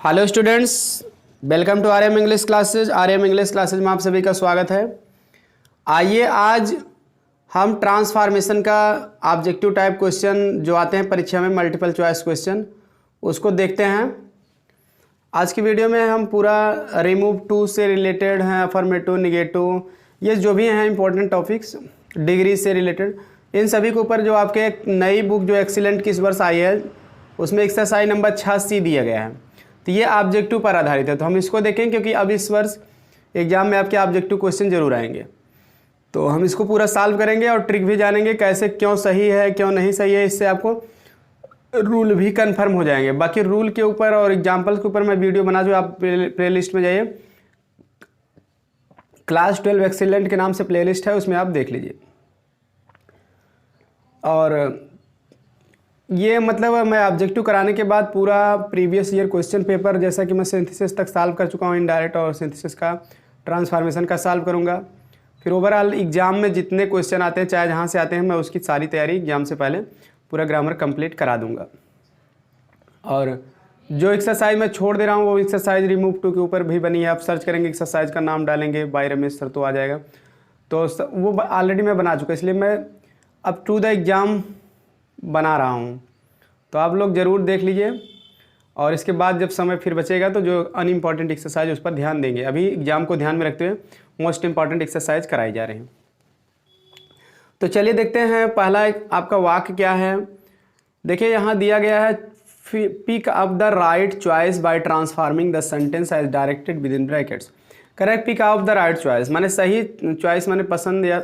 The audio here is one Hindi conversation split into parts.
Hello students, welcome to RM English classes. RM English classes में आप सभी का स्वागत है। आइए आज हम ट्रांसफॉर्मेशन का ऑब्जेक्टिव टाइप क्वेश्चन जो आते हैं परीक्षा में, मल्टीपल चॉइस क्वेश्चन, उसको देखते हैं। आज की वीडियो में हम पूरा रिमूव टू से रिलेटेड हैं, अफर्मेटिव, निगेटिव, ये जो भी हैं इंपॉर्टेंट टॉपिक्स, डिग्री से रिलेटेड, इन सभी के ऊपर जो आपके एक नई बुक जो एक्सीलेंट की इस वर्ष आई है उसमें एक्सरसाइज नंबर 6C दिया गया है। तो ये ऑब्जेक्टिव पर आधारित है, तो हम इसको देखें क्योंकि अब इस वर्ष एग्जाम में आपके ऑब्जेक्टिव क्वेश्चन जरूर आएंगे। तो हम इसको पूरा सॉल्व करेंगे और ट्रिक भी जानेंगे कैसे, क्यों सही है क्यों नहीं सही है, इससे आपको रूल भी कंफर्म हो जाएंगे। बाकी रूल के ऊपर और एग्जाम्पल्स के ऊपर मैं वीडियो बना दूँ, आप प्ले लिस्ट में जाइए, क्लास 12 एक्सीलेंट के नाम से प्ले लिस्ट है, उसमें आप देख लीजिए। और ये मतलब मैं ऑब्जेक्टिव कराने के बाद पूरा प्रीवियस ईयर क्वेश्चन पेपर, जैसा कि मैं सिंथेसिस तक सॉल्व कर चुका हूँ, इनडायरेक्ट और सिंथेसिस का, ट्रांसफॉर्मेशन का सॉल्व करूँगा। फिर ओवरऑल एग्जाम में जितने क्वेश्चन आते हैं, चाहे जहाँ से आते हैं, मैं उसकी सारी तैयारी एग्जाम से पहले पूरा ग्रामर कंप्लीट करा दूँगा। और जो एक्सरसाइज मैं छोड़ दे रहा हूँ वो एक्सरसाइज रिमूव टू के ऊपर भी बनी है। आप सर्च करेंगे, एक्सरसाइज का नाम डालेंगे बाय रमेश सर, तो आ जाएगा। तो वो ऑलरेडी मैं बना चुका, इसलिए मैं अब टू द एग्ज़ाम बना रहा हूँ, तो आप लोग ज़रूर देख लीजिए। और इसके बाद जब समय फिर बचेगा तो जो अनइम्पॉर्टेंट एक्सरसाइज उस पर ध्यान देंगे। अभी एग्जाम को ध्यान में रखते हुए मोस्ट इंपॉर्टेंट एक्सरसाइज कराई जा रही हैं। तो चलिए देखते हैं पहला आपका वाक्य क्या है। देखिए यहाँ दिया गया है, pick up the right choice by transforming the sentence as directed within brackets. Correct, pick up the right choice माने सही चॉइस, माने पसंद, या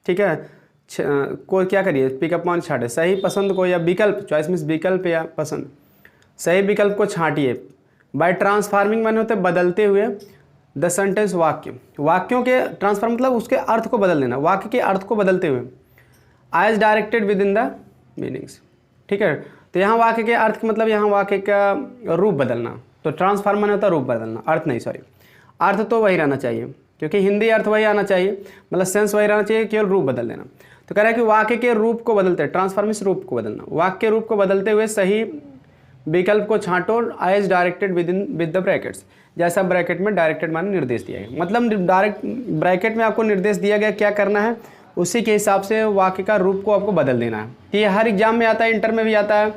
ठीक है को क्या करिए, पिकअप मान छाटे, सही पसंद को या विकल्प, चॉइस मीन्स विकल्प या पसंद, सही विकल्प को छांटिए। बाय ट्रांसफॉर्मिंग माने होते बदलते हुए, द सेंटेंस वाक्य, वाक्यों के ट्रांसफॉर्म मतलब उसके अर्थ को बदल देना, वाक्य के अर्थ को बदलते हुए, as directed within the meanings. ठीक है, तो यहाँ वाक्य के अर्थ मतलब यहाँ वाक्य का रूप बदलना, तो ट्रांसफॉर्म माने होता रूप बदलना, अर्थ नहीं, सॉरी, अर्थ तो वही रहना चाहिए क्योंकि हिंदी अर्थ वही आना चाहिए, मतलब सेंस वही रहना चाहिए, केवल रूप बदल देना। तो कह रहा है कि वाक्य के रूप को बदलते, ट्रांसफॉर्मेशन रूप को बदलना, वाक्य के रूप को बदलते हुए सही विकल्प को छांटो as directed with the brackets, जैसा ब्रैकेट में डायरेक्टेड माने निर्देश दिया गया, मतलब डायरेक्ट ब्रैकेट में आपको निर्देश दिया गया क्या करना है, उसी के हिसाब से वाक्य का रूप को आपको बदल देना है। ये हर एग्जाम में आता है, इंटर में भी आता है,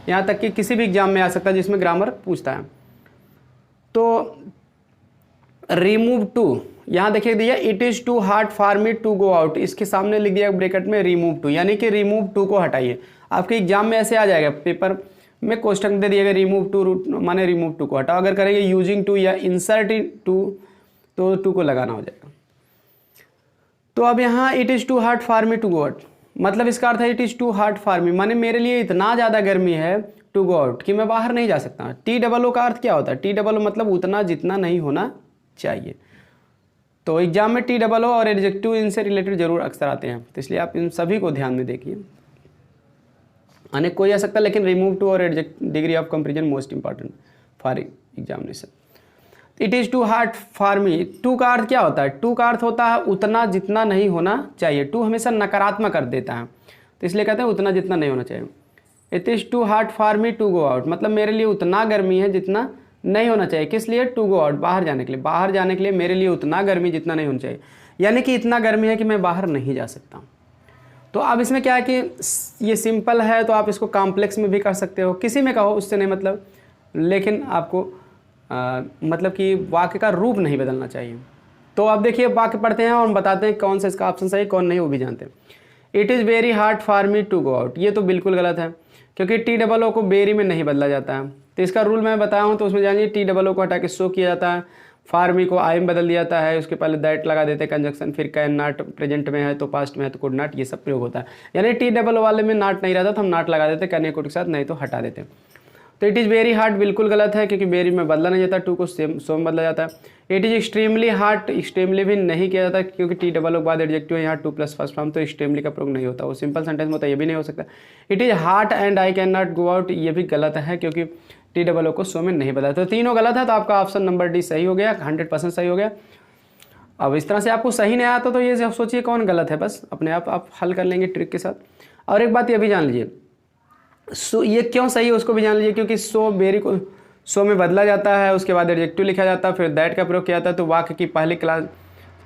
यहाँ तक कि किसी भी एग्जाम में आ सकता है जिसमें ग्रामर पूछता है। तो रिमूव टू, यहाँ देखिए दिया, it is too hard for me to go out, इसके सामने लिख दिया ब्रैकेट में रिमूव टू, यानी कि रिमूव टू को हटाइए। आपके एग्जाम में ऐसे आ जाएगा, पेपर में क्वेश्चन दे दिएगा रिमूव टू माने रिमूव टू को हटाओ। अगर करेंगे यूजिंग टू या इंसर्ट टू, तो टू को लगाना हो जाएगा। तो अब यहाँ it is too hard for me to go out, मतलब इसका अर्थ है it is too hard for me माने मेरे लिए इतना ज़्यादा गर्मी है टू गो आउट कि मैं बाहर नहीं जा सकता। TOO का अर्थ क्या होता है, TOO मतलब उतना जितना नहीं होना चाहिए। तो एग्जाम में TOO और एडजेक्टिव इनसे रिलेटेड जरूर अक्सर आते हैं, तो इसलिए आप इन सभी को ध्यान में देखिए। अनेक कोई आ सकता है, लेकिन रिमूव टू और adjective degree of comparison most important for examination. It is too hard for me, too का अर्थ क्या होता है, टू का अर्थ होता है उतना जितना नहीं होना चाहिए। टू हमेशा नकारात्मक कर देता है, तो इसलिए कहते हैं उतना जितना नहीं होना चाहिए। It is too hard for me to go out, मतलब मेरे लिए उतना गर्मी है जितना नहीं होना चाहिए। किस लिए, टू गो आउट, बाहर जाने के लिए, बाहर जाने के लिए मेरे लिए उतना गर्मी जितना नहीं होना चाहिए, यानी कि इतना गर्मी है कि मैं बाहर नहीं जा सकता। तो अब इसमें क्या है कि ये सिंपल है, तो आप इसको कॉम्प्लेक्स में भी कर सकते हो, किसी में कहो, उससे नहीं मतलब, लेकिन आपको मतलब कि वाक्य का रूप नहीं बदलना चाहिए। तो अब देखिए वाक्य पढ़ते हैं और हम बताते हैं कौन सा इसका ऑप्शन सही कौन नहीं, वो भी जानते हैं। It is very hard for me to go out, ये तो बिल्कुल गलत है क्योंकि TOO को वेरी में नहीं बदला जाता है। तो इसका रूल मैं बताया हूँ, तो उसमें जानिए TOO को हटा के सो किया जाता है, फॉर मी को आई में बदल दिया जाता है, उसके पहले दैट लगा देते हैं कंजक्शन, फिर कैन नॉट, प्रेजेंट में है तो पास्ट में है तो कुड नॉट, ये सब प्रयोग होता है। यानी TOO वाले में नॉट नहीं रहता तो हम नॉट लगा देते, कैन या कुड के साथ, नहीं तो हटा देते। तो इट इज़ वेरी हार्ड बिल्कुल गलत है क्योंकि वेरी में बदला नहीं जाता, टू को सो में बदला जाता है। It is extremely hard, extremely भी नहीं किया जाता क्योंकि TOO के बाद एडजेक्टिव यहाँ टू प्लस फर्स्ट फॉर्म, तो एक्सट्रीमली का प्रयोग नहीं होता, वो सिंपल सेंटेंस में होता है, ये भी नहीं हो सकता। It is hard and I can not go out, ये भी गलत है क्योंकि TOO को सो में नहीं बदला। तो तीनों गलत है, तो आपका ऑप्शन नंबर डी सही हो गया, 100% सही हो गया। अब इस तरह से आपको सही नहीं आता तो ये सोचिए कौन गलत है, बस अपने आप हल कर लेंगे ट्रिक के साथ। और एक बात ये भी जान लीजिए, सो ये क्यों सही है उसको भी जान लीजिए, क्योंकि सो वेरी को सो में बदला जाता है, उसके बाद एडजेक्टिव लिखा जाता है, फिर दैट का प्रयोग किया जाता है। तो वाक्य की पहली क्लास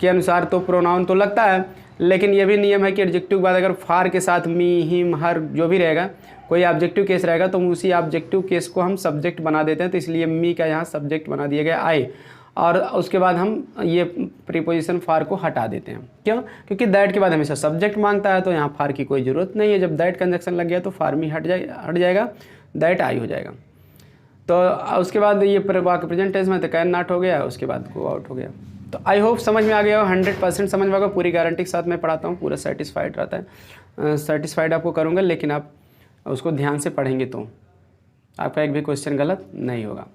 के अनुसार तो प्रोनाउन तो लगता है, लेकिन ये भी नियम है कि एडजेक्टिव के बाद अगर फार के साथ मी, हिम, हर जो भी रहेगा, कोई ऑब्जेक्टिव केस रहेगा तो उसी ऑब्जेक्टिव केस को हम सब्जेक्ट बना देते हैं। तो इसलिए मी का यहाँ सब्जेक्ट बना दिया गया आई, और उसके बाद हम ये प्रीपोजिशन फार को हटा देते हैं। क्यों? क्योंकि दैट के बाद हमेशा सब्जेक्ट मांगता है, तो यहाँ फार की कोई ज़रूरत नहीं है। जब दैट कंजक्शन लग गया तो फार मी हट जाएगा, दैट आई हो जाएगा। तो उसके बाद ये वाक्य प्रेजेंट टेंस में तो कैन नॉट हो गया, उसके बाद गो आउट हो गया। तो आई होप समझ में आ गया हो, 100% समझ में आ गया। पूरी गारंटी के साथ मैं पढ़ाता हूँ, पूरा सेटिस्फाइड रहता है, सेटिस्फाइड आपको करूँगा। लेकिन आप उसको ध्यान से पढ़ेंगे तो आपका एक भी क्वेश्चन गलत नहीं होगा।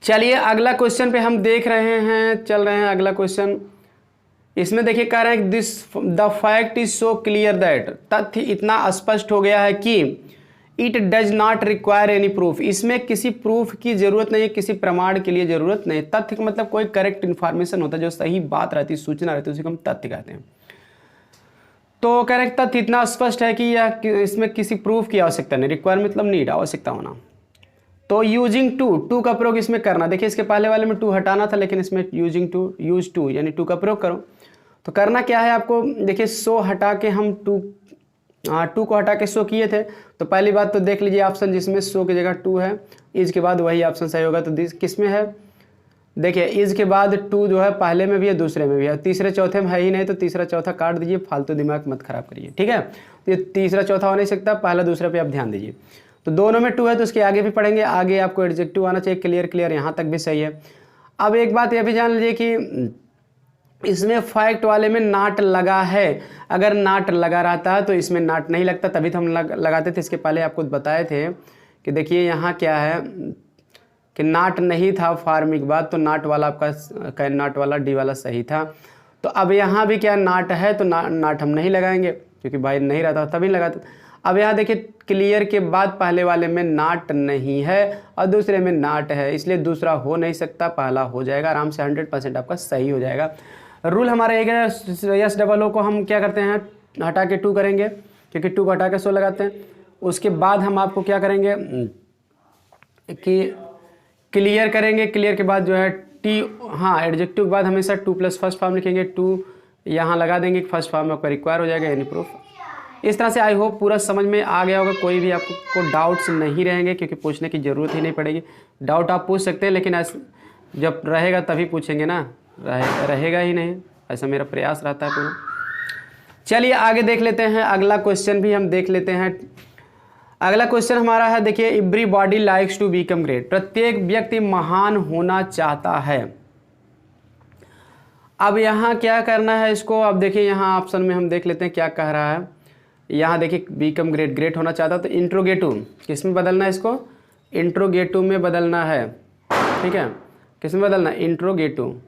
चलिए अगला क्वेश्चन पे हम देख रहे हैं, चल रहे हैं अगला क्वेश्चन। इसमें देखिए कह रहे हैं this the fact is so clear that, तथ्य इतना स्पष्ट हो गया है कि it does not require any proof, इसमें किसी प्रूफ की जरूरत नहीं है, किसी प्रमाण के लिए जरूरत नहीं। तथ्य का मतलब कोई करेक्ट इन्फॉर्मेशन होता है, जो सही बात रहती है, सूचना रहती है, उसी को हम तथ्य कहते हैं। तो करेक्ट तथ्य इतना स्पष्ट है कि यह इसमें किसी प्रूफ की आवश्यकता नहीं, रिक्वायर मतलब नीड, आवश्यकता होना। तो यूजिंग टू का प्रयोग इसमें करना, देखिए इसके पहले वाले में टू हटाना था, लेकिन इसमें यूजिंग टू, यूज टू यानी टू का प्रयोग करो। तो करना क्या है आपको, देखिए सो हटा के हम टू को हटा के सो किए थे। तो पहली बात तो देख लीजिए ऑप्शन जिसमें सो की जगह टू है, इज के बाद वही ऑप्शन सही होगा। तो दिस किस में है, देखिए इज के बाद टू जो है पहले में भी है, दूसरे में भी है, तीसरे चौथे में है ही नहीं, तो तीसरा चौथा काट दीजिए, फालतू दिमाग मत खराब करिए, ठीक है। तो ये तीसरा चौथा हो नहीं सकता, पहला दूसरे पे आप ध्यान दीजिए। तो दोनों में टू है, तो उसके आगे भी पढ़ेंगे, आगे आपको एडजेक्टिव आना चाहिए, क्लियर, यहाँ तक भी सही है। अब एक बात यह भी जान लीजिए कि इसमें फैक्ट वाले में नाट लगा है, अगर नाट लगा रहता है तो इसमें नाट नहीं लगता, तभी तो हम लगाते थे। इसके पहले आपको बताए थे कि देखिए यहाँ क्या है कि नाट नहीं था फार्मिंग के बाद, तो नाट वाला आपका नाट वाला डी वाला सही था। तो अब यहाँ भी क्या नाट है, तो नाट हम नहीं लगाएंगे, क्योंकि भाई नहीं रहता तभी लगाते। अब यहाँ देखिए क्लियर के बाद पहले वाले में नाट नहीं है और दूसरे में नाट है, इसलिए दूसरा हो नहीं सकता, पहला हो जाएगा, आराम से 100% आपका सही हो जाएगा। रूल हमारा एक है, यस डबल ओ को हम क्या करते हैं, हटा के टू करेंगे, क्योंकि टू को हटा के सो लगाते हैं। उसके बाद हम आपको क्या करेंगे कि क्लियर करेंगे, क्लियर के बाद जो है टी, हाँ एडजेक्टिव के बाद हमेशा टू प्लस फर्स्ट फॉर्म लिखेंगे, टू यहाँ लगा देंगे, फर्स्ट फॉर्म में आपका रिक्वायर हो जाएगा यानी प्रूफ। इस तरह से आई होप पूरा समझ में आ गया होगा, कोई भी आपको डाउट्स नहीं रहेंगे, क्योंकि पूछने की ज़रूरत ही नहीं पड़ेगी। डाउट आप पूछ सकते हैं, लेकिन जब रहेगा तभी पूछेंगे ना, रहेगा ही नहीं, ऐसा मेरा प्रयास रहता है पूरा। चलिए आगे देख लेते हैं, अगला क्वेश्चन भी हम देख लेते हैं। अगला क्वेश्चन हमारा है, देखिए everybody likes to become great, प्रत्येक व्यक्ति महान होना चाहता है। अब यहाँ क्या करना है इसको, अब देखिए यहाँ ऑप्शन में हम देख लेते हैं क्या कह रहा है। यहाँ देखिए बिकम ग्रेट, ग्रेट होना चाहता, तो इंट्रोगेटिव किस में बदलना है इसको, इंट्रोगेटिव में बदलना है, ठीक है। किस में बदलना है, इंट्रोगेटिव।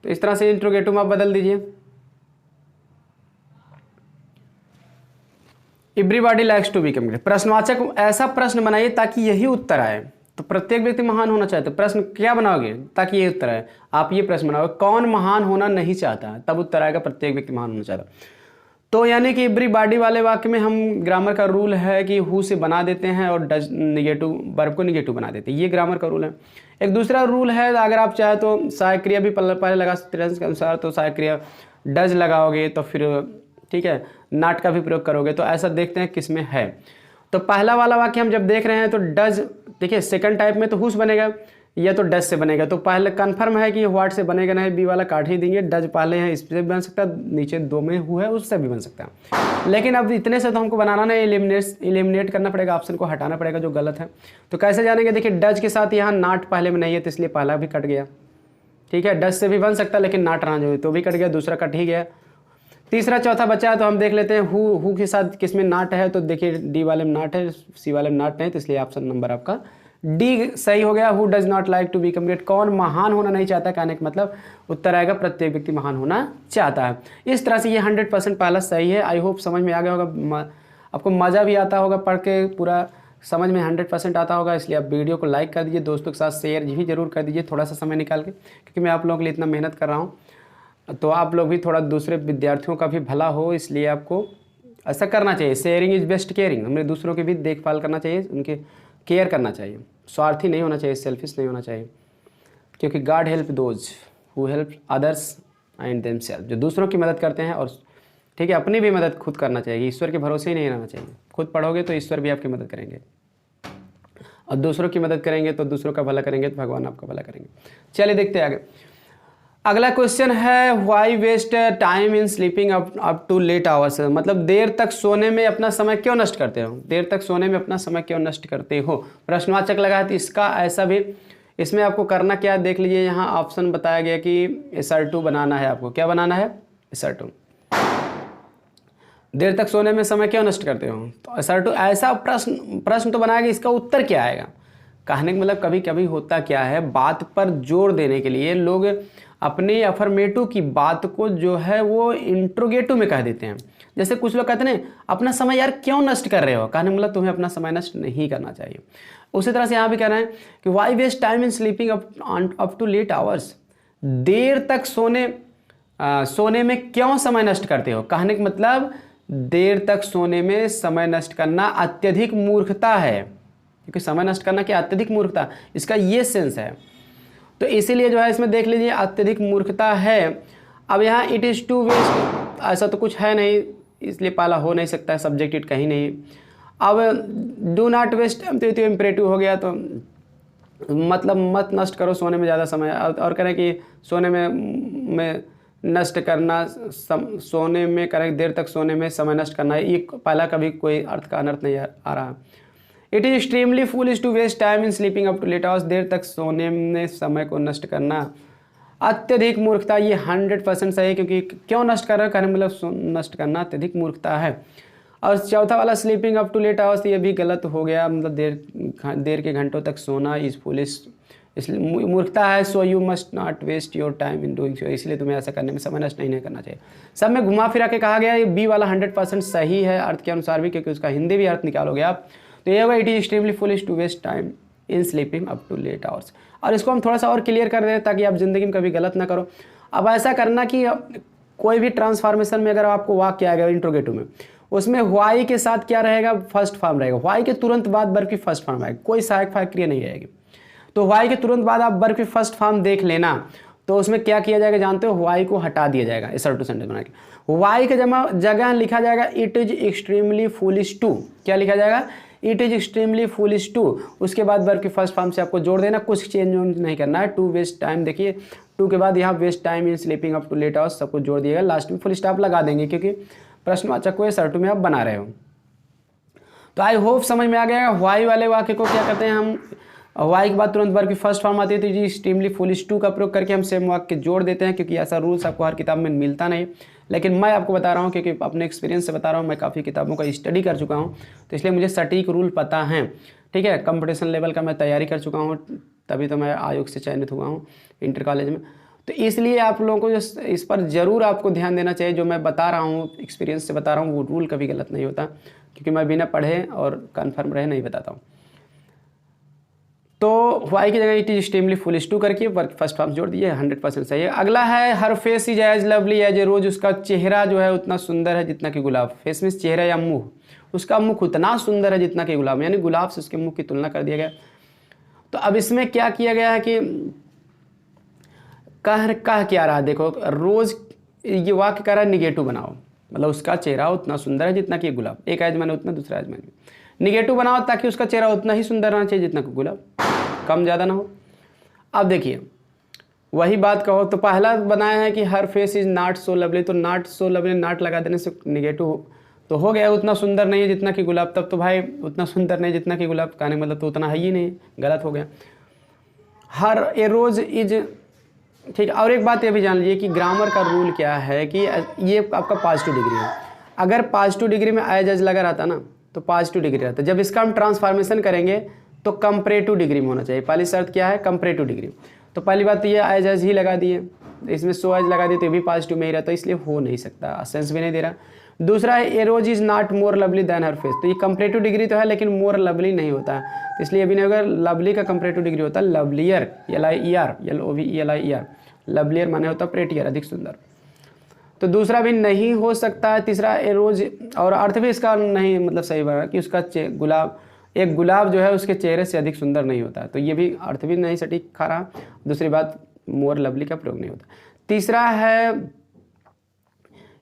तो इस तरह से इंट्रोगेटिव में आप बदल दीजिए, everybody likes to become great. प्रश्नवाचक ऐसा प्रश्न बनाइए ताकि यही उत्तर आए। तो प्रत्येक व्यक्ति महान होना चाहता है, प्रश्न क्या बनाओगे ताकि यही उत्तर आए, आप ये प्रश्न बनाओगे कौन महान होना नहीं चाहता, तब उत्तर आएगा प्रत्येक व्यक्ति महान होना चाहता। तो यानी कि एवरीबॉडी वाले वाक्य में हम ग्रामर का रूल है कि हु से बना देते हैं और डज निगेटिव वर्ब को निगेटिव बना देते हैं, ये ग्रामर का रूल है। एक दूसरा रूल है, अगर आप चाहे तो सहायक क्रिया भी पहले लगा सकते हैं के अनुसार, तो सहायक क्रिया डज लगाओगे तो फिर ठीक है, नॉट का भी प्रयोग करोगे, तो ऐसा देखते हैं किस में है। तो पहला वाला वाक्य हम जब देख रहे हैं तो डज, देखिए सेकंड टाइप में तो हुस बनेगा या तो डज से बनेगा, तो पहले कन्फर्म है कि व्हाट से बनेगा, नहीं बी वाला काट ही देंगे। डज पहले है इससे भी बन सकता है, नीचे दो में हु है उससे भी बन सकता है, लेकिन अब इतने से तो हमको बनाना नहीं, एलिमिनेट करना पड़ेगा, ऑप्शन को हटाना पड़ेगा जो गलत है। तो कैसे जानेंगे, देखिए डज के साथ यहाँ नाट पहले में नहीं है, तो इसलिए पहला भी कट गया, ठीक है। डज से भी बन सकता है लेकिन नाट रहा जो तो भी कट गया, दूसरा कट ही गया। तीसरा चौथा बचा है, तो हम देख लेते हैं हु के साथ किस में नाट है, तो देखिए डी वाले में नाट है, सी वाले में नाट नहीं, तो इसलिए ऑप्शन नंबर आपका डी सही हो गया। Who does not like to become great, कौन महान होना नहीं चाहता, कहने का मतलब उत्तर आएगा प्रत्येक व्यक्ति महान होना चाहता है। इस तरह से ये 100% पहला सही है। आई होप समझ में आ गया होगा, आपको मज़ा भी आता होगा पढ़ के, पूरा समझ में 100% आता होगा। इसलिए आप वीडियो को लाइक कर दीजिए, दोस्तों के साथ शेयर भी जरूर कर दीजिए थोड़ा सा समय निकाल के, क्योंकि मैं आप लोगों के लिए इतना मेहनत कर रहा हूँ, तो आप लोग भी थोड़ा दूसरे विद्यार्थियों का भी भला हो, इसलिए आपको ऐसा करना चाहिए। शेयरिंग इज बेस्ट केयरिंग, हमें दूसरों की भी देखभाल करना चाहिए, उनके केयर करना चाहिए, स्वार्थी नहीं होना चाहिए, सेल्फिश नहीं होना चाहिए, क्योंकि God help those who help others and themselves, जो दूसरों की मदद करते हैं और ठीक है अपनी भी मदद खुद करना चाहिए। ईश्वर के भरोसे ही नहीं रहना चाहिए। खुद पढ़ोगे तो ईश्वर भी आपकी मदद करेंगे, और दूसरों की मदद करेंगे तो दूसरों का भला करेंगे तो भगवान आपका भला करेंगे। चलिए देखते हैं आगे। अगला क्वेश्चन है why waste time in sleeping up to late hours, मतलब देर तक सोने में अपना समय क्यों नष्ट करते हो, देर तक सोने में अपना समय क्यों नष्ट करते हो, प्रश्नवाचक लगा है। तो इसका ऐसा भी, इसमें आपको करना क्या है देख लीजिए, यहाँ ऑप्शन बताया गया कि SR2 बनाना है। आपको क्या बनाना है? SR2। देर तक सोने में समय क्यों नष्ट करते हो, तो SR2 ऐसा प्रश्न तो बनाएगा, इसका उत्तर क्या आएगा। कहने का मतलब कभी कभी होता क्या है, बात पर जोर देने के लिए लोग अपने अफर्मेटिव की बात को जो है वो इंट्रोगेटिव में कह देते हैं। जैसे कुछ लोग कहते हैं अपना समय यार क्यों नष्ट कर रहे हो, कहने का मतलब तुम्हें अपना समय नष्ट नहीं करना चाहिए। उसी तरह से यहाँ भी कह रहे हैं कि why waste time in sleeping up to late hours, देर तक सोने में क्यों समय नष्ट करते हो, कहने का मतलब देर तक सोने में समय नष्ट करना अत्यधिक मूर्खता है, क्योंकि समय नष्ट करना क्या अत्यधिक मूर्खता, इसका ये सेंस है। तो इसीलिए जो है इसमें देख लीजिए अत्यधिक मूर्खता है। अब यहाँ इट इज़ टू वेस्ट, ऐसा तो कुछ है नहीं, इसलिए पाला हो नहीं सकता है, सब्जेक्ट इट कहीं नहीं। अब डू नॉट वेस्ट तो इम्परेटिव हो गया, तो मतलब मत नष्ट करो सोने में ज़्यादा समय, और करें कि सोने में नष्ट करना, सोने में करें देर तक सोने में समय नष्ट करना, ये पहला कभी कोई अर्थ का अनर्थ नहीं आ रहा। It is extremely foolish to waste time in sleeping up to late hours, देर तक सोने में समय को नष्ट करना अत्यधिक मूर्खता, ये 100% सही है, क्योंकि क्यों नष्ट कर रहे हो, कहने मतलब नष्ट करना अत्यधिक मूर्खता है। और चौथा वाला sleeping up to late hours, ये भी गलत हो गया, मतलब देर के घंटों तक सोना इज फूलिश, इसलिए मूर्खता है। So you must not waste your time in doing so, इसलिए तुम्हें ऐसा करने में समय नष्ट नहीं करना चाहिए। सब में घुमा फिरा के कहा गया, ये बी वाला 100% सही है अर्थ के अनुसार भी, क्योंकि उसका हिंदी भी अर्थ निकालोगे आप, तो ये होगा it is extremely foolish to waste time in sleeping up to late hours. और इसको हम थोड़ा सा और क्लियर कर दें ताकि आप जिंदगी में कभी गलत ना करो। अब ऐसा करना कि कोई भी ट्रांसफॉर्मेशन में अगर आपको वाक्य आएगा इंट्रोगेटिव में, उसमें व्हाई के साथ क्या रहेगा, फर्स्ट फॉर्म रहेगा, व्हाई के तुरंत बाद वर्ब की फर्स्ट फॉर्म आएगी, कोई सहायक क्रिया नहीं आएगी। तो व्हाई के तुरंत बाद आप वर्ब की फर्स्ट फॉर्म देख लेना, तो उसमें क्या किया जाएगा जानते हो, व्हाई को हटा दिया जाएगा SR2 सेंटेंस बना के, व्हाई के जगह लिखा जाएगा it is extremely foolish to, क्या लिखा जाएगा, it is extremely foolish to, उसके बाद वर्ब की फर्स्ट फॉर्म से आपको जोड़ देना, कुछ चेंज नहीं करना है। टू वेस्ट टाइम, देखिए टू के बाद यहाँ waste time in sleeping up to late hours सबको जोड़ दिएगा, लास्ट में फुल स्टॉप लगा देंगे, क्योंकि प्रश्नवाचक को SR2 में आप बना रहे हो। तो आई होप समझ में आ गया। व्हाई वाले वाक्य को क्या करते हैं हम, वाई के बाद तुरंत वर्ब की फर्स्ट फॉर्म आती है, तो जी एक्सट्रीमली फुलिश टू का प्रयोग करके हम सेम वाक्य जोड़ देते हैं, क्योंकि ऐसा रूल्स आपको हर किताब में मिलता नहीं, लेकिन मैं आपको बता रहा हूँ क्योंकि अपने एक्सपीरियंस से बता रहा हूँ, मैं काफ़ी किताबों का स्टडी कर चुका हूँ, तो इसलिए मुझे सटीक रूल पता है। ठीक है, कंपटीशन लेवल का मैं तैयारी कर चुका हूँ, तभी तो मैं आयोग से चयनित हुआ हूँ इंटर कॉलेज में। तो इसलिए आप लोगों को जो इस पर ज़रूर आपको ध्यान देना चाहिए, जो मैं बता रहा हूँ एक्सपीरियंस से बता रहा हूँ, वो रूल कभी गलत नहीं होता, क्योंकि मैं बिना पढ़े और कन्फर्म रहे नहीं बताता हूँ। तो वाई की जगह it is extremely foolish to करके वर्क फर्स्ट फॉर्म जोड़ दिए, 100% सही है। अगला है her face is as lovely as a rose, उसका चेहरा जो है उतना सुंदर है जितना कि गुलाब। फेस में चेहरा या मुंह, उसका मुख उतना सुंदर है जितना कि गुलाब, यानी गुलाब से उसके मुंह की तुलना कर दिया गया। तो अब इसमें क्या किया गया है कि कह क्या रहा है, देखो रोज ये वाक्य कह रहा है निगेटिव बनाओ, मतलब उसका चेहरा उतना सुंदर है जितना कि गुलाब, एक एज मैंने उतना, दूसरा एज मैंने, निगेटिव बनाओ ताकि उसका चेहरा उतना ही सुंदर रहना चाहिए जितना कि गुलाब, कम ज़्यादा ना हो। अब देखिए वही बात कहो, तो पहला बनाया है कि her face is not so lovely, तो नॉट सो लवली नॉट लगा देने से निगेटिव तो हो गया, उतना सुंदर नहीं है जितना कि गुलाब, तब तो भाई उतना सुंदर नहीं जितना कि गुलाब, कहने मतलब तो उतना है ही नहीं, गलत हो गया। हर ए रोज इज, ठीक है। और एक बात ये भी जान लीजिए कि ग्रामर का रूल क्या है कि ये आपका पॉजिटिव डिग्री है, अगर पॉजिटिव डिग्री में एज एज लगा रहता ना तो पॉजिटिव डिग्री रहता, जब इसका हम ट्रांसफॉर्मेशन करेंगे तो कंपैरेटिव डिग्री में होना चाहिए। पहली शर्त क्या है, कंपैरेटिव डिग्री। तो पहली बात तो ये एज एज ही लगा दिए, इसमें सो एज लगा दिए तो ये भी पॉजिटिव में ही रहता, इसलिए हो नहीं सकता, सेंस भी नहीं दे रहा। दूसरा है a rose is not more lovely than her face, तो ये कंपैरेटिव डिग्री तो है लेकिन मोर लवली नहीं होता है, तो इसलिए अभी नहीं होगा। लवली का कंपैरेटिव डिग्री होता है लवलियर, LIER, LOVELIER, लवलियर माने होता प्रेटियर, अधिक सुंदर। तो दूसरा भी नहीं हो सकता है, तीसरा एरोज, और अर्थ भी इसका नहीं मतलब सही बना कि उसका गुलाब, एक गुलाब जो है उसके चेहरे से अधिक सुंदर नहीं होता, तो ये भी अर्थ भी नहीं सटीक खा रहा। दूसरी बात, मोर लवली का प्रयोग नहीं होता। तीसरा है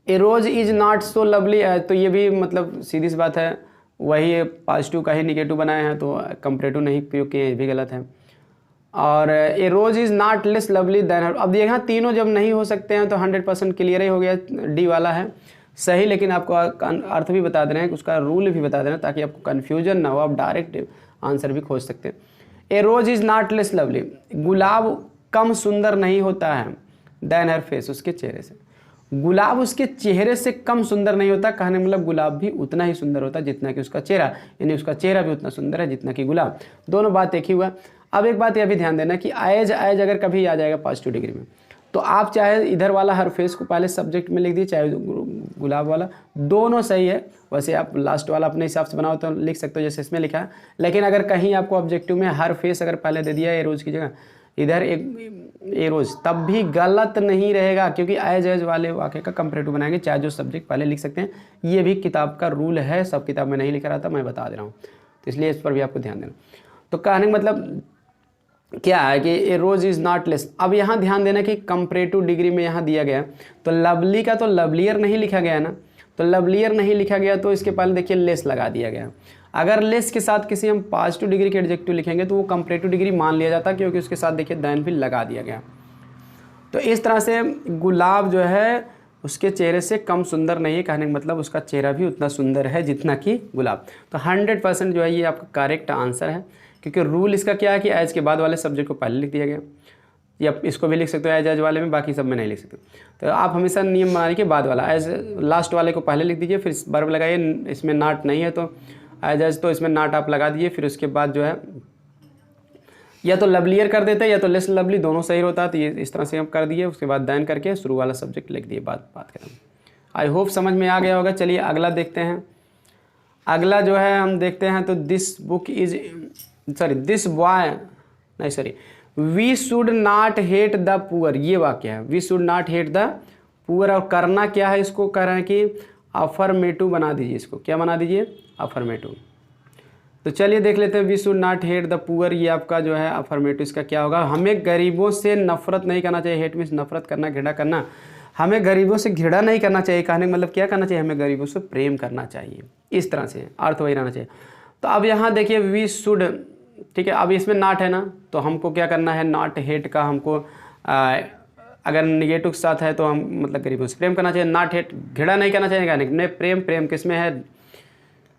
a rose is not so lovely, तो ये भी मतलब सीधी सी बात है, वही पॉजिटिव का ही निगेटिव बनाए हैं, तो कंपैरेटिव नहीं प्रयोग किए, ये भी गलत है। और a rose is not less lovely than her, अब यहाँ तीनों जब नहीं हो सकते हैं तो 100% क्लियर ही हो गया, डी वाला है सही। लेकिन आपको अर्थ भी बता दे रहे हैं, उसका रूल भी बता दे रहे हैं ताकि आपको कन्फ्यूजन ना हो, आप डायरेक्ट आंसर भी खोज सकते हैं। ए rose is not less lovely, गुलाब कम सुंदर नहीं होता है देन हर फेस, उसके चेहरे से। गुलाब उसके चेहरे से कम सुंदर नहीं होता, कहने मतलब गुलाब भी उतना ही सुंदर होता है जितना कि उसका चेहरा, यानी उसका चेहरा भी उतना सुंदर है जितना कि गुलाब। दोनों बात एक ही हुआ। अब एक बात यह भी ध्यान देना कि एज एज अगर कभी आ जाएगा पॉजिटिव डिग्री में, तो आप चाहे इधर वाला हर फेस को पहले सब्जेक्ट में लिख दिए, चाहे गुलाब वाला, दोनों सही है। वैसे आप लास्ट वाला अपने हिसाब से बनाओ तो लिख सकते हो जैसे इसमें लिखा है, लेकिन अगर कहीं आपको ऑब्जेक्टिव में हर फेस अगर पहले दे दिया ए रोज की जगह इधर एक ए रोज, तब भी गलत नहीं रहेगा, क्योंकि एज एज वाले वाक्य का कंपैरेटिव बनाएंगे, चाहे जो सब्जेक्ट पहले लिख सकते हैं। ये भी किताब का रूल है, सब किताब में नहीं लिखा रहा था, मैं बता दे रहा हूँ, तो इसलिए इस पर भी आपको ध्यान देना। तो कहने का मतलब क्या है कि ए रोज इज़ नॉट लेस। अब यहाँ ध्यान देना कि कंपैरेटिव डिग्री में यहाँ दिया गया, तो लवली का तो लवलियर नहीं लिखा गया ना, तो लवलियर नहीं लिखा गया तो इसके पहले देखिए लेस लगा दिया गया। अगर लेस के साथ किसी हम पॉजिटिव डिग्री के एडजेक्टिव लिखेंगे तो वो कंपैरेटिव डिग्री मान लिया जाता, क्योंकि उसके साथ देखिए दैन भी लगा दिया गया। तो इस तरह से गुलाब जो है उसके चेहरे से कम सुंदर नहीं है, कहने का मतलब उसका चेहरा भी उतना सुंदर है जितना कि गुलाब। तो 100% जो है ये आपका करेक्ट आंसर है, क्योंकि रूल इसका क्या है कि एज के बाद वाले सब्जेक्ट को पहले लिख दिया गया, या इसको भी लिख सकते हो एज एज वाले में, बाकी सब में नहीं लिख सकते। तो आप हमेशा नियम बनाने के बाद वाला एज लास्ट वाले को पहले लिख दीजिए, फिर वर्ब लगाइए, इसमें नॉट नहीं है तो एज एज, तो इसमें नॉट आप लगा दीजिए, फिर उसके बाद जो है या तो लवलियर कर देते हैं या तो लेस लवली, दोनों सही होता है। तो ये इस तरह से हम कर दिए, उसके बाद दैन करके शुरू वाला सब्जेक्ट लिख दिए, बात करें। आई होप समझ में आ गया होगा। चलिए अगला देखते हैं। अगला जो है हम देखते हैं, तो this book is this boy नहीं sorry we should not hate the poor, ये वाक्य है, we should not hate the poor. और करना क्या है, इसको कह रहे हैं कि अफर्मेटिव बना दीजिए, इसको क्या बना दीजिए, अफर्मेटिव। तो चलिए देख लेते हैं, we should not hate the poor, ये आपका जो है अफर्मेटिव, इसका क्या होगा, हमें गरीबों से नफरत नहीं करना चाहिए। हेट मीन्स नफरत करना, घृणा करना, हमें गरीबों से घृणा नहीं करना चाहिए। कहने का मतलब क्या करना चाहिए, हमें गरीबों से प्रेम करना चाहिए, इस तरह से अर्थ वही रहना चाहिए। तो अब यहाँ देखिए वी शुड, ठीक है, अब इसमें नॉट है ना, तो हमको क्या करना है, नॉट हेट का हमको अगर निगेटिव के साथ है तो हम मतलब गरीबों से प्रेम करना चाहिए, नॉट हेट घृणा नहीं करना चाहिए। कहने नहीं, प्रेम किस में है,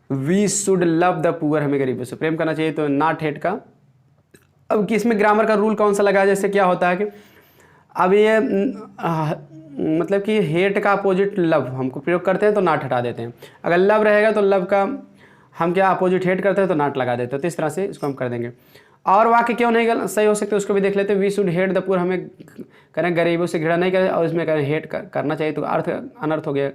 we should love the poor, हमें गरीबों से प्रेम करना चाहिए, तो नॉट हेट का। अब किसमें ग्रामर का रूल कौन सा लगा, जैसे क्या होता है कि अब ये मतलब कि हेट का अपोजिट लव हमको प्रयोग करते हैं तो नॉट हटा देते हैं, अगर लव रहेगा तो लव का हम क्या अपोजिट हेट करते हैं तो नॉट लगा देते हैं। तो इस तरह से इसको हम कर देंगे। और वाक्य क्यों नहीं सही हो सकते उसको भी देख लेते हैं। We should hate the poor, हमें करें गरीबों से घृणा नहीं करें, और इसमें करें हेट करना चाहिए, तो अर्थ अनर्थ हो गया।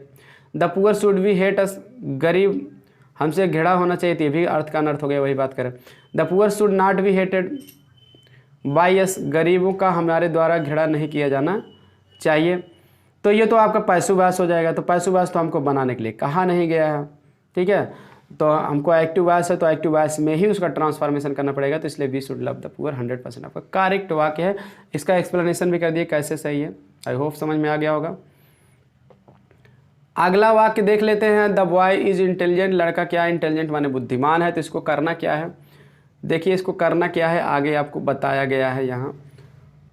The poor should be hate us, गरीब हमसे घृणा होना चाहिए, तो ये भी अर्थ का अनर्थ हो गया, वही बात करें। The poor should not be hated by us, गरीबों का हमारे द्वारा घृणा नहीं किया जाना चाहिए। तो ये तो आपका पैसिव-वॉइस हो जाएगा। तो पैसिव-वॉइस तो हमको बनाने के लिए कहा नहीं गया है, ठीक है, तो हमको एक्टिव-वॉइस है, तो एक्टिव-वॉइस में ही उसका ट्रांसफॉर्मेशन करना पड़ेगा। तो इसलिए we should love the poor 100% आपका करेक्ट वाक्य है। इसका एक्सप्लेनेशन भी कर दिए कैसे सही है, आई होप समझ में आ गया होगा। अगला वाक्य देख लेते हैं, द बॉय इज इंटेलिजेंट, लड़का क्या है, इंटेलिजेंट माने बुद्धिमान है। तो इसको करना क्या है, देखिए इसको करना क्या है, आगे आपको बताया गया है। यहाँ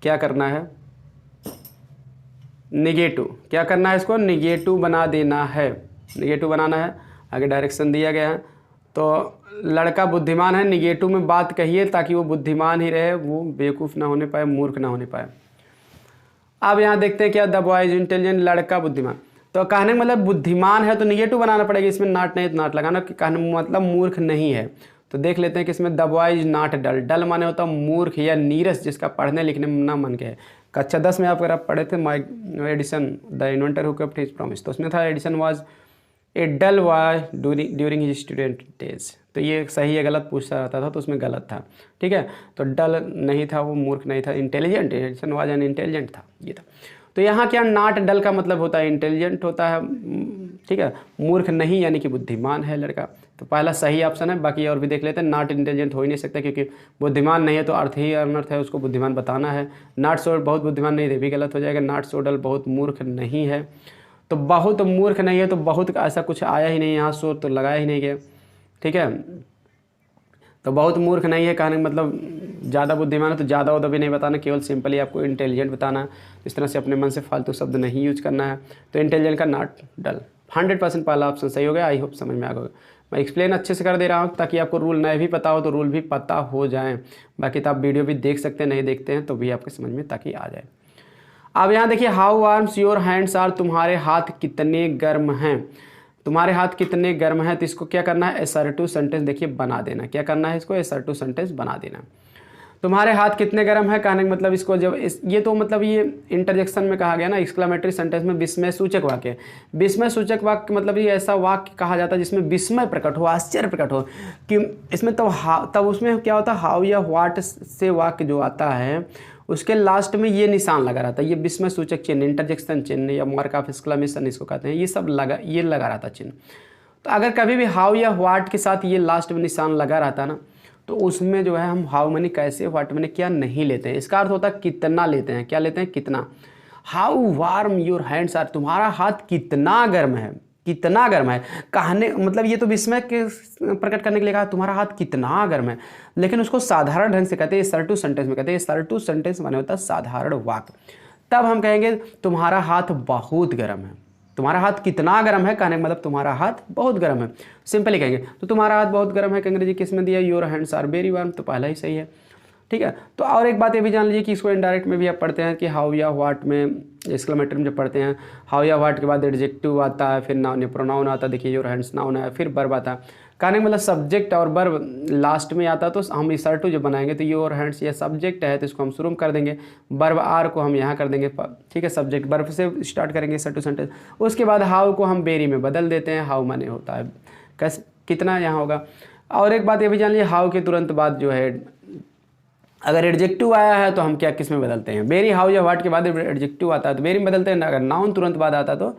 क्या करना है, निगेटिव, क्या करना है, इसको निगेटिव बना देना है, निगेटिव बनाना है, आगे डायरेक्शन दिया गया है। तो लड़का बुद्धिमान है, निगेटिव में बात कहिए ताकि वो बुद्धिमान ही रहे, वो बेवकूफ़ ना होने पाए, मूर्ख ना होने पाए। अब यहाँ देखते हैं क्या, द बॉय इज इंटेलिजेंट, लड़का बुद्धिमान। तो कहने का मतलब बुद्धिमान है तो निगेटिव बनाना पड़ेगा, इसमें नॉट नहीं तो नॉट लगाना, कहने मतलब मूर्ख नहीं है। तो देख लेते हैं कि इसमें द बॉय इज नॉट डल, डल माने होता है मूर्ख या नीरस, जिसका पढ़ने लिखने में ना मन के है। कक्षा 10 में आप अगर आप पढ़े थे Edison the inventor who kept his promise, तो उसमें था Edison was a dull boy during his student days. तो ये सही है गलत पूछता रहता था, तो उसमें गलत था, ठीक है। तो डल नहीं था, वो मूर्ख नहीं था, intelligent, Edison was an intelligent था, ये था। तो यहाँ क्या नॉट डल का मतलब होता है इंटेलिजेंट होता है, ठीक है, मूर्ख नहीं यानी कि बुद्धिमान है लड़का। तो पहला सही ऑप्शन है, बाकी और भी देख लेते हैं। नॉट इंटेलिजेंट हो ही नहीं सकता क्योंकि बुद्धिमान नहीं है तो अर्थ ही अनर्थ है, उसको बुद्धिमान बताना है। नॉट सो बहुत बुद्धिमान नहीं, भी गलत हो जाएगा। नॉट सो डल बहुत मूर्ख नहीं है, तो बहुत मूर्ख नहीं है तो बहुत ऐसा कुछ आया ही नहीं यहाँ, सो तो लगाया ही नहीं गया, ठीक है। तो बहुत मूर्ख नहीं है कहने का मतलब ज़्यादा बुद्धिमान है तो ज़्यादा उदा भी नहीं बताना, केवल सिंपली आपको इंटेलिजेंट बताना है। इस तरह से अपने मन से फालतू शब्द नहीं यूज करना है। तो इंटेलिजेंट का नॉट डल 100% पहला ऑप्शन सही हो गया। आई होप समझ में आ गया। मैं एक्सप्लेन अच्छे से कर दे रहा हूँ ताकि आपको रूल नहीं भी पता हो तो रूल भी पता हो जाए। बाकी तो आप वीडियो भी देख सकते हैं, नहीं देखते हैं तो भी आपके समझ में ताकि आ जाए। अब यहाँ देखिए, how warms your hands are, तुम्हारे हाथ कितने गर्म हैं, तुम्हारे हाथ कितने गर्म हैं। तो इसको क्या करना है, असर्टिव सेंटेंस देखिए बना देना। क्या करना है, इसको असर्टिव सेंटेंस बना देना। तुम्हारे हाथ कितने गर्म है कहने का मतलब इसको जब ये तो मतलब ये इंटरजेक्शन में कहा गया ना, एक्सक्लेमेटरी सेंटेंस में विस्मय सूचक वाक्य। विस्मय सूचक वाक्य मतलब ये ऐसा वाक्य कहा जाता है जिसमें विस्मय प्रकट हो, आश्चर्य प्रकट हो कि इसमें तब उसमें क्या होता है, हाउ या व्हाट से वाक्य जो आता है उसके लास्ट में ये निशान लगा रहता है, ये विस्मय सूचक चिन्ह, इंटरजेक्शन चिन्ह या मार्क ऑफ एक्सक्लेमेशन इसको कहते हैं, ये सब लगा रहता चिन्ह। तो अगर कभी भी हाउ या व्हाट के साथ ये लास्ट में निशान लगा रहता ना, तो उसमें जो है हम हाउ माने कैसे, व्हाट माने क्या नहीं लेते हैं। इसका अर्थ होता है कितना लेते हैं। क्या लेते हैं, कितना। How warm your hands are, तुम्हारा हाथ कितना गर्म है, कितना गर्म है कहने मतलब ये तो विस्मय के प्रकट करने के लिए कहा तुम्हारा हाथ कितना गर्म है, लेकिन उसको साधारण ढंग से कहते हैं, असर्टिव सेंटेंस में कहते हैं। असर्टिव सेंटेंस माने होता है साधारण वाक्य। तब हम कहेंगे तुम्हारा हाथ बहुत गर्म है। तुम्हारा हाथ कितना गर्म है कहने का मतलब तुम्हारा हाथ बहुत गर्म है, सिंपली कहेंगे। तो तुम्हारा हाथ बहुत गर्म है अंग्रेजी किस में दिया, your hands are very warm, तो पहला ही सही है, ठीक है। तो और एक बात ये भी जान लीजिए कि इसको इनडायरेक्ट में भी आप पढ़ते हैं कि हाउ या व्हाट में, एक्सक्लेमेटरी में जब पढ़ते हैं हाउ या व्हाट के बाद एडजेक्टिव आता है, फिर नाउन या प्रोनाउन आता है। देखिए योर हैंड्स नाउन है, फिर वर्ब आता है कहने का मतलब सब्जेक्ट और वर्ब लास्ट में आता है। तो हम असर्टिव जो बनाएंगे तो योर हैंड्स ये सब्जेक्ट है तो इसको हम शुरू में कर देंगे, वर्ब आर को हम यहाँ कर देंगे, ठीक है। सब्जेक्ट वर्ब से स्टार्ट करेंगे असर्टिव सेंटेंस। उसके बाद हाउ को हम वेरी में बदल देते हैं, हाउ माने होता है कैसे, कितना यहाँ होगा। और एक बात ये भी जान लीजिए, हाउ के तुरंत बाद जो है अगर एडजेक्टिव आया है तो हम क्या किस में बदलते हैं, वेरी। हाउ या व्हाट के बाद एडजेक्टिव आता है तो वेरी में बदलते हैं। अगर नाउन तुरंत बाद आता तो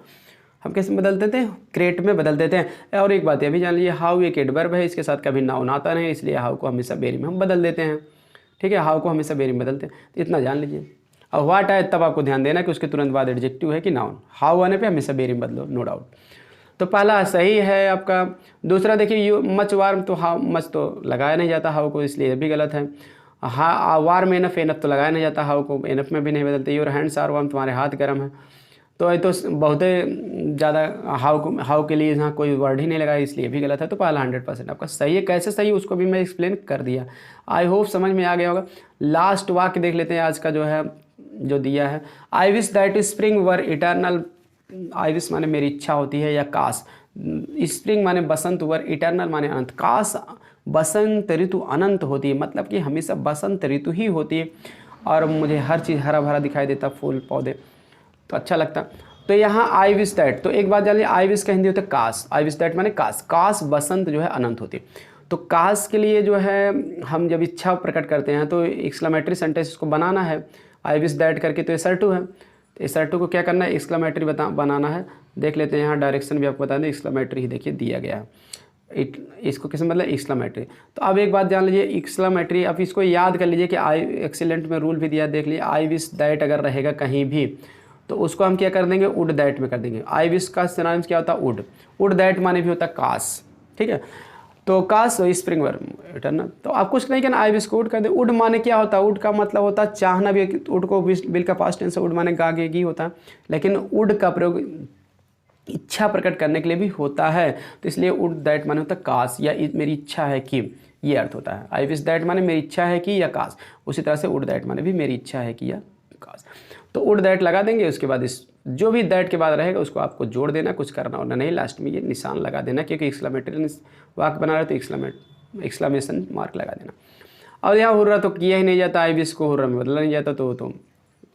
हम किस में बदल देते हैं, क्रिएट में बदल देते हैं। और एक बात ये भी जान लीजिए, हाउ एक एडवर्ब है, इसके साथ कभी नाउन आता नहीं, इसलिए हाउ को हमेशा वेरी में हम बदल देते हैं, ठीक है। हाउ को हमेशा वेरी में बदलते हैं, तो इतना जान लीजिए। और व्हाट आए तब आपको ध्यान देना कि उसके तुरंत बाद एडजेक्टिव है कि नाउन। हाउ आने पर हमेशा वेरी में बदलो, नो डाउट। तो पहला सही है आपका। दूसरा देखिए, यू मच वार्म, तो हाउ मच तो लगाया नहीं जाता हाउ को, इसलिए भी गलत है। हाँ वार्म एनफ, एनफ तो लगाया नहीं जाता हाउ को, एनफ में भी नहीं बदलते। योर हैंड्स आर वार्म, तुम्हारे हाथ गर्म है, तो ये तो बहुत ज़्यादा हाउ के लिए यहाँ कोई वर्ड ही नहीं लगा, इसलिए भी गलत है। तो पहला 100% आपका सही है। कैसे सही उसको भी मैं एक्सप्लेन कर दिया, आई होप समझ में आ गया होगा। लास्ट वाक्य देख लेते हैं आज का जो है, जो दिया है, I wish that spring were eternal. I wish माने मेरी इच्छा होती है, या काश, स्प्रिंग माने बसंत, वर इटर्नल माने अनंत, काश बसंत ऋतु अनंत होती है, मतलब कि हमेशा बसंत ऋतु ही होती है और मुझे हर चीज़ हरा भरा दिखाई देता, फूल पौधे, तो अच्छा लगता। तो यहाँ आई विश दैट, तो एक बात जानिए, आई विश का हिंदी होता है काश। आई विश दैट माने काश, काश बसंत जो है अनंत होती है। तो काश के लिए जो है हम जब इच्छा प्रकट करते हैं तो एक्सक्लेमेटरी सेंटेंस इसको बनाना है, आई विश दैट करके, तो असर्टिव है। तो असर्टिव को क्या करना है, एक्सक्लेमेटरी बनाना है। देख लेते हैं, यहाँ डायरेक्शन भी आपको बता दें, एक्सक्लेमेटरी ही देखिए दिया गया है। इसको किस मतलब एक्सक्लेमेटरी। तो अब एक बात जान लीजिए, एक्सक्लेमेटरी, अब इसको याद कर लीजिए कि आई एक्सीलेंट में रूल भी दिया, देख लीजिए, आई विश दैट अगर रहेगा कहीं भी तो उसको हम क्या कर देंगे, वुड दैट में कर देंगे। आई विश का सिनोनिम्स क्या होता है, वुड। वुड दैट माने भी होता है काश, ठीक है। तो काश स्प्रिंग वर इटर्नल, तो आप कुछ नहीं कहना, आई विश को वुड कर दे। वुड माने क्या होता है, वुड का मतलब होता है चाहना भी, वुड को बिल का पास्ट टेंस, वुड माने गागेगी होता है, लेकिन वुड का प्रयोग इच्छा प्रकट करने के लिए भी होता है, तो इसलिए वुड दैट माने होता है काश, या मेरी इच्छा है कि, ये अर्थ होता है। आई विश दैट माने मेरी इच्छा है कि, या काश। उसी तरह से वुड दैट माने भी मेरी इच्छा है कि, या काश। तो वुड दैट लगा देंगे, उसके बाद इस जो भी दैट के बाद रहेगा उसको आपको जोड़ देना, कुछ करना होना नहीं, लास्ट में ये निशान लगा देना, क्योंकि एक्सक्लेमेटरी वाक्य बना रहे तो एक्सक्लेमेशन मार्क लगा देना। और यहाँ हुर्रा तो किया ही नहीं जाता, आई विश को हुर्रा में बदला नहीं जाता, तो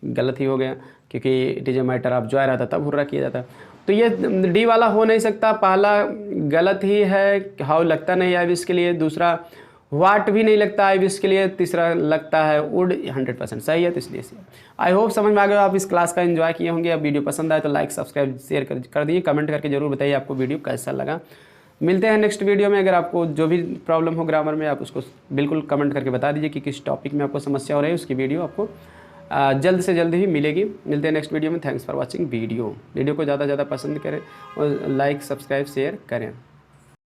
गलत ही हो गया, क्योंकि it is a matter of Joy रहता तब हुर्रा किया जाता। तो ये डी वाला हो नहीं सकता, पहला गलत ही है, हाउ लगता नहीं आई विश के लिए। दूसरा वाट भी नहीं लगता आई विश के लिए, तीसरा लगता है वुड 100% सही है, तो इसलिए आई होप समझ में आ गया, आप इस क्लास का एंजॉय किए होंगे। अब वीडियो पसंद आए तो लाइक सब्सक्राइब शेयर कर दिए, कमेंट करके जरूर बताइए आपको वीडियो कैसा लगा। मिलते हैं नेक्स्ट वीडियो में। अगर आपको जो भी प्रॉब्लम हो ग्रामर में आप उसको बिल्कुल कमेंट करके बता दीजिए कि किस टॉपिक में आपको समस्या हो रही है, उसकी वीडियो आपको जल्द से जल्द ही मिलेगी। मिलते हैं नेक्स्ट वीडियो में। थैंक्स फॉर वॉचिंग वीडियो को ज़्यादा से ज़्यादा पसंद करें और लाइक सब्सक्राइब शेयर करें।